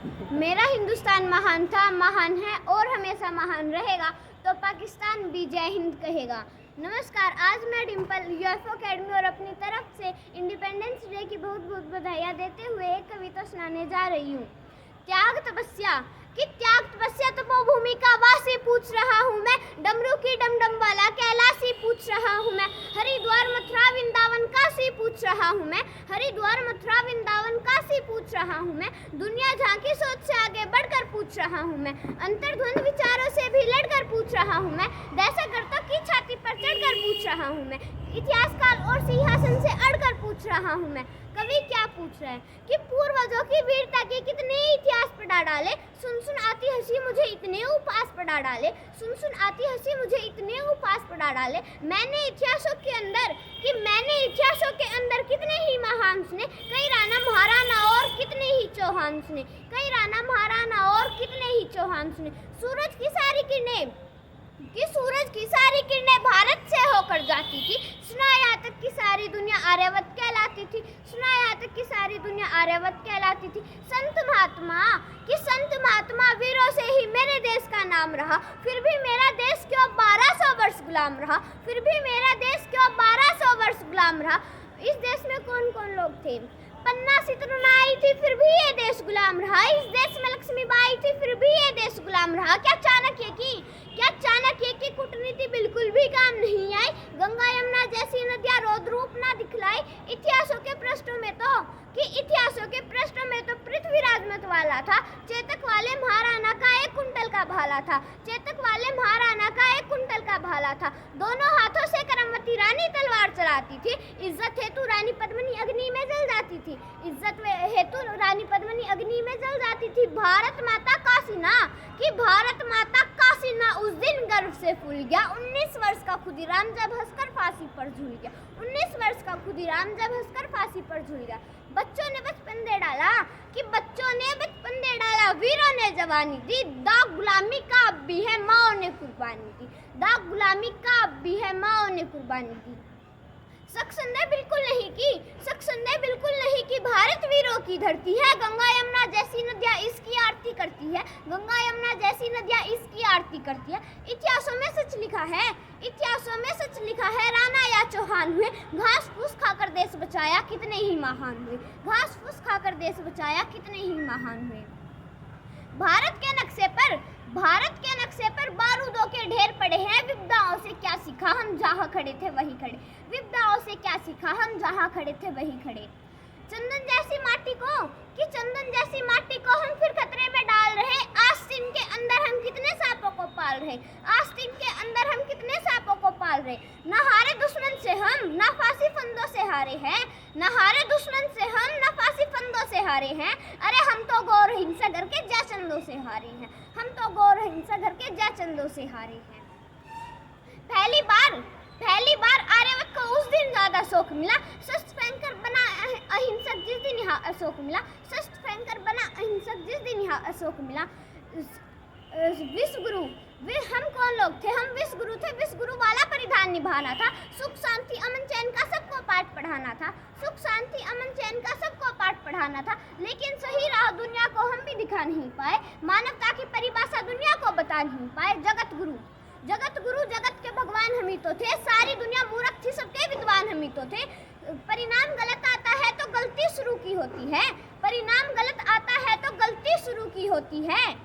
मेरा हिंदुस्तान महान था, महान है और हमेशा महान रहेगा, तो पाकिस्तान भी जय हिंद कहेगा। नमस्कार, आज मैं डिम्पल यूएफओ अकेडमी और अपनी तरफ से इंडिपेंडेंस डे की बहुत बहुत बधाइयाँ देते हुए एक कविता सुनाने जा रही हूँ। त्याग तपस्या तपोभूमि का वासी पूछ रहा हूँ मैं, डमरू की डमडम वाला कैलाशी पूछ रहा हूँ मैं, हरिद्वार मथुरा वृंदावन काशी पूछ रहा हूँ मैं, हरिद्वार मथुरा वृंदावन काशी पूछ रहा हूँ मैं, दुनिया झांकी सोच से आगे बढ़कर पूछ रहा हूँ मैं, अंतर्द्वंद विचारों से भी लड़कर पूछ रहा हूँ मैं, दहशतगर्दों की छाती पर चढ़कर पूछ रहा हूँ मैं, इतिहास काल और सिंहासन से अड़कर पूछ रहा हूँ मैं। कवि क्या पूछ रहे हैं कि पूर्वजों की वीरता के कितने इतिहास पढ़ा डाले, सुन सुन आती हंसी मुझे इतने उपास पढ़ा डाले, सुन सुन आती हंसी मुझे इतने उपास पढ़ा डाले। मैंने इतिहासों के अंदर कितने ही महान सुने, कई राणा महाराणा और कितने ही चौहान सुने, कई राणा महाराणा और कितने ही चौहान सुने। सूरज की सारी किरणें भारत से होकर जाती थी, सुना यहाँ तक कि सारी दुनिया आर्यवत कहलाती थी, सुना यहाँ तक कि सारी दुनिया आर्यवत कहलाती थी। संत महात्मा वीरों से ही मेरे देश का नाम रहा, फिर भी मेरा देश क्यों 1200 वर्ष गुलाम रहा, फिर भी मेरा देश क्यों 1200 वर्ष गुलाम रहा। इस देश में कौन कौन लोग थे? पन्ना सितरुना आई थी, फिर भी ये देश गुलाम रहा। इस देश में लक्ष्मीबाई थी, फिर भी ये देश गुलाम रहा। क्या चाणक्य की कूटनीति बिल्कुल भी काम नहीं आई, गंगा यमुना जैसी नदियां रौद्र रूप ना दिखलाई। इतिहासों के पृष्ठों में तो पृथ्वीराज मतवाला था, चेतक वाले महाराणा का 1 कुंटल का भाला था, चेतक वाले महाराणा का 1 कुंटल का भाला था। दोनों हाथों से करमवती रानी तलवार चलाती थी, इज्जत हेतु रानी पद्मिनी अग्नि में जल जाती थी, इज्जत हेतु रानी पद्मिनी अग्नि में जल जाती थी। भारत माता काशी ना उस दिन गर्व से फूल गया। 19 वर्ष का खुदीराम जब हंसकर फांसी पर झूल गया, 19 वर्ष का खुदीराम जब हंसकर फांसी पर झूल गया। बच्चों ने बचपन दे डाला, वीरों ने जवानी दी, दाग गुलामी का अब भी है, माओ ने कुर्बानी दी, दाग गुलामी का अब भी है, माओ ने कुर्बानी दी। शक संदेह बिल्कुल नहीं कि भारत वीरों की धरती है, गंगा यमुना जैसी नदियाँ इसकी आरती करती है, गंगा यमुना जैसी नदियाँ इसकी आरती करती है। इतिहासों में सच लिखा है, राणा या चौहान हुए, घास फूस खाकर देश बचाया कितने ही महान हुए, घास फूस खाकर देश बचाया कितने ही महान हुए। भारत के नक्शे पर बारूदों के ढेर पड़े हैं, विपदाओं से क्या सीखा हम जहाँ खड़े थे वहीं खड़े, विपदाओं से क्या सीखा हम जहाँ खड़े थे वहीं खड़े। चंदन जैसी माटी को हम फिर खतरे में डाल रहे, आस्तीन के अंदर हम कितने सांपों को पाल रहे, आस्तीन के अंदर हम कितने सांपों को पाल रहे। न हारे दुश्मन से हम, न फांसी फंदों से हारे हैं, न हारे दुश्मन से हम, न फांसी फंदों से हारे हैं। अरे हम तो गौर हिंसा घर के जयचंदों से हारे हैं, हम तो गौर हिंसा घर के जयचंदों से हारे हैं। पहली बार आर्यवत को उस दिन ज्यादा शौक मिला, शस्त्र फेंककर बना अहिंसक जिस दिन यहाँ अशोक मिला, शस्त्र फेंककर बना अहिंसक जिस दिन यहाँ अशोक मिला। विश्वगुरु हम कौन लोग थे? हम विश्वगुरु थे, विश्वगुरु वाला परिधान निभाना था, सुख शांति अमन चैन का सबको पाठ पढ़ाना था, सुख शांति अमन चैन का सबको पाठ पढ़ाना था। लेकिन सही राह दुनिया को हम भी दिखा नहीं पाए, मानवता की परिभाषा दुनिया को बता नहीं पाए। जगत के भगवान हम ही तो थे, सारी दुनिया मूर्ख थी, सबके विद्वान हम ही तो थे। परिणाम गलत आता है तो गलती शुरू की होती है, परिणाम गलत आता है तो गलती शुरू की होती है।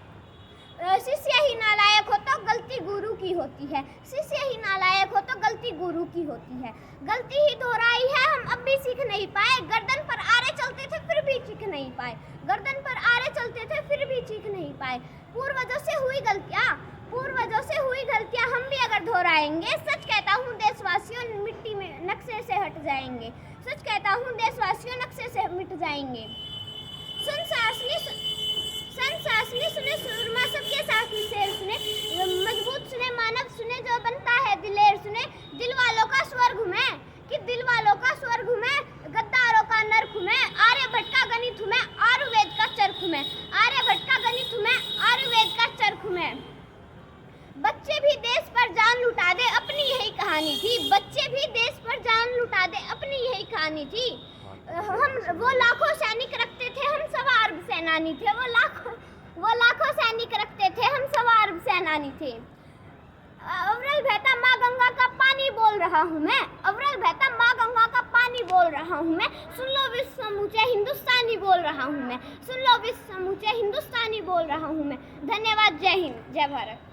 शिष्य ही नालायक हो तो गलती गुरु की होती है, शिष्य ही नालायक हो तो गलती गुरु की होती है। गलती ही दोहराई है, हम अब भी सीख नहीं पाए, गर्दन पर आरे चलते थे फिर भी चीख नहीं पाए, गर्दन पर आरे चलते थे फिर भी चीख नहीं पाए। पूर्वजों से हुई गलतियां हम भी अगर दोहराएंगे, सच कहता हूँ देशवासियों मिट्टी में नक्शे से हट जाएंगे, सच कहता हूँ देशवासियों नक्शे से मिट जाएंगे। शासनी सुने सूरमा सबके साथी शेर सुने, मजबूत सुने मानव सुने जो बनता है दिलेर सुने। दिल वालों का स्वर्ग में कि दिल वालों का स्वर्ग में, गद्दारों का नर्क में, आर्यभट्ट का गणित में, आयुर्वेद का चरख में, आर्यभट्ट का गणित में, आयुर्वेद का चरख में। बच्चे भी देश पर जान लुटा दे अपनी यही कहानी थी, बच्चे भी देश पर जान लुटा दे अपनी यही कहानी थी। हम वो लाखों सैनिक रखते थे, हम 1.25 अरब सेना सेनानी थे, वो लाखों सैनिक रखते थे, हम सवार सेनानी थे। अविरल बहता माँ गंगा का पानी बोल रहा हूँ मैं, अविरल बहता माँ गंगा का पानी बोल रहा हूँ मैं, सुन लो विश्व समूचे हिंदुस्तानी बोल रहा हूँ मैं, सुन लो विश्व समूचे हिंदुस्तानी बोल रहा हूँ मैं। धन्यवाद। जय हिंद, जय भारत।